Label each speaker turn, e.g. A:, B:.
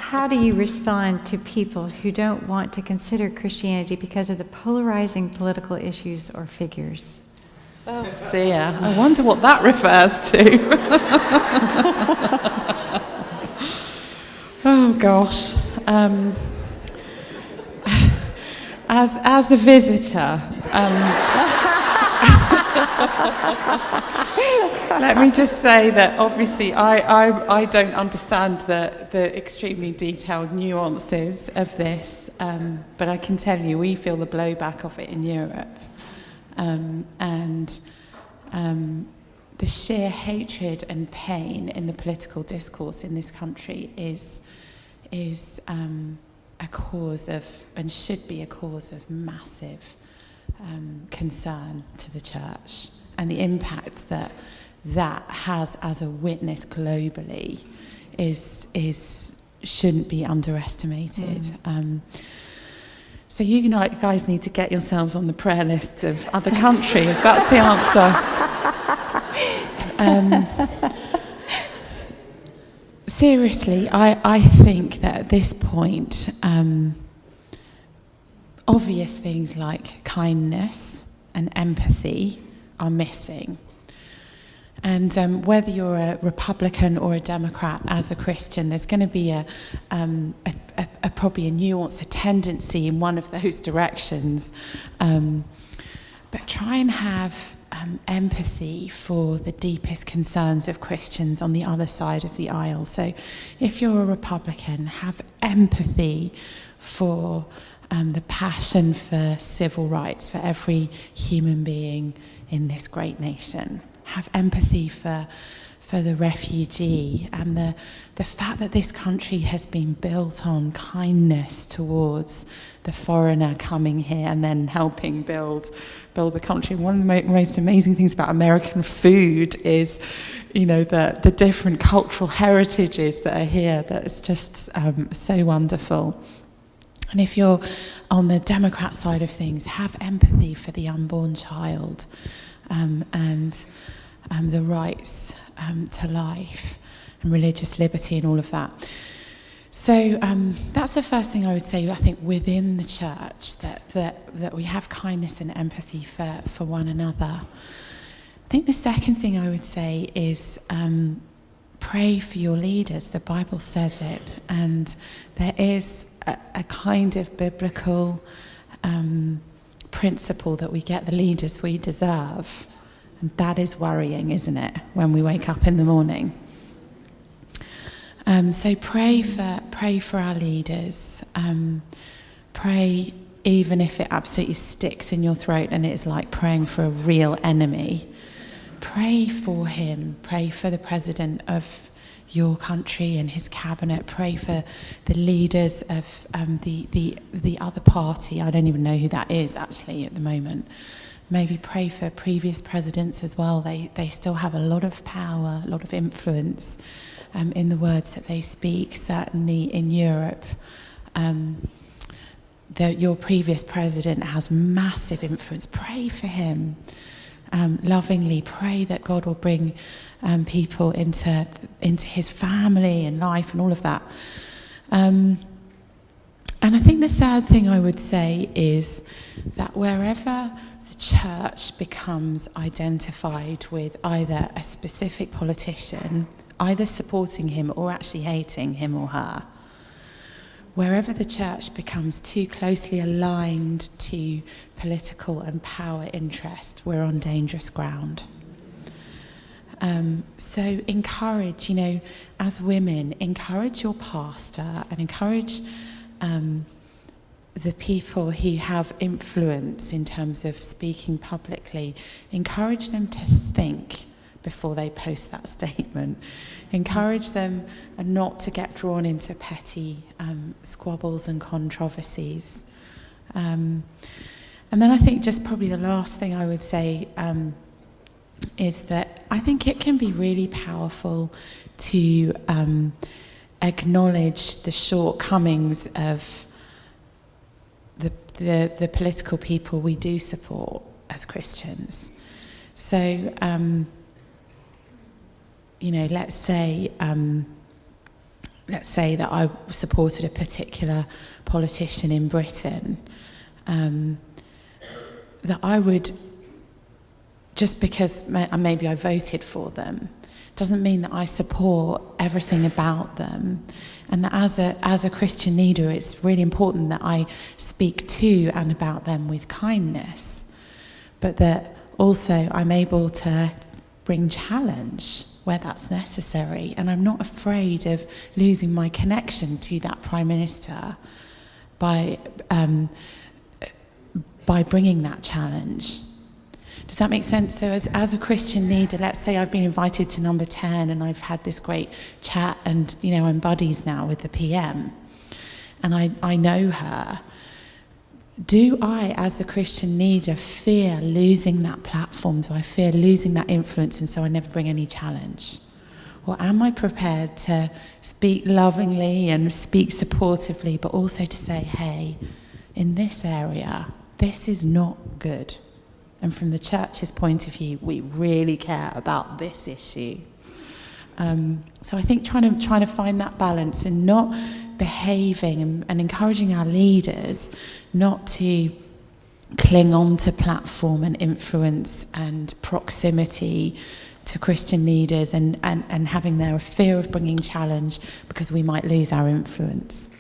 A: how do you respond to people who don't want to consider Christianity because of the polarizing political issues or figures?
B: Oh dear, I wonder what that refers to. Oh gosh. As a visitor, let me just say that obviously I don't understand the extremely detailed nuances of this, but I can tell you we feel the blowback of it in Europe. And the sheer hatred and pain in the political discourse in this country is a cause of, and should be a cause of, massive concern to the church, and the impact that has as a witness globally shouldn't be underestimated. So you guys need to get yourselves on the prayer lists of other countries. That's the answer. Seriously, I think that at this point, obvious things like kindness and empathy are missing. And whether you're a Republican or a Democrat, as a Christian, there's going to be probably a nuance, a tendency in one of those directions. But try and have empathy for the deepest concerns of Christians on the other side of the aisle. So if you're a Republican, have empathy for the passion for civil rights for every human being in this great nation. Have empathy for the refugee and the fact that this country has been built on kindness towards the foreigner coming here and then helping build the country. One of the most amazing things about American food is, the different cultural heritages that are here. That's just so wonderful. And if you're on the Democrat side of things, have empathy for the unborn child and the rights to life and religious liberty and all of that. So that's the first thing I would say, I think, within the church, that we have kindness and empathy for one another. I think the second thing I would say is pray for your leaders. The Bible says it, and there is a kind of biblical principle that we get the leaders we deserve. And that is worrying, isn't it, when we wake up in the morning? So pray for our leaders. Pray even if it absolutely sticks in your throat and it's like praying for a real enemy. Pray for him. Pray for the president of your country and his cabinet. Pray for the leaders of the other party. I don't even know who that is actually at the moment. Maybe pray for previous presidents as well. They still have a lot of power, a lot of influence in the words that they speak. Certainly in Europe, your previous president has massive influence. Pray for him lovingly. Pray that God will bring people into his family and life and all of that. And I think the third thing I would say is that wherever the church becomes identified with either a specific politician, either supporting him or actually hating him or her, wherever the church becomes too closely aligned to political and power interest, we're on dangerous ground. So encourage, as women, encourage your pastor and encourage the people who have influence in terms of speaking publicly. Encourage them to think before they post that statement. Encourage them not to get drawn into petty squabbles and controversies. And then I think just probably the last thing I would say is that I think it can be really powerful to acknowledge the shortcomings of the political people we do support as Christians. So, let's say let's say that I supported a particular politician in Britain, that I would, just because maybe I voted for them, doesn't mean that I support everything about them. And that as a Christian leader, it's really important that I speak to and about them with kindness, but that also I'm able to bring challenge where that's necessary, and I'm not afraid of losing my connection to that Prime Minister by bringing that challenge. Does that make sense? So as a Christian leader, let's say I've been invited to number 10 and I've had this great chat, and I'm buddies now with the PM, and I know her. Do I, as a Christian leader, fear losing that platform? Do I fear losing that influence, and so I never bring any challenge? Or am I prepared to speak lovingly and speak supportively, but also to say, hey, in this area, this is not good. And from the church's point of view, we really care about this issue. So I think trying to find that balance and not behaving and encouraging our leaders not to cling on to platform and influence and proximity to Christian leaders and having their fear of bringing challenge because we might lose our influence.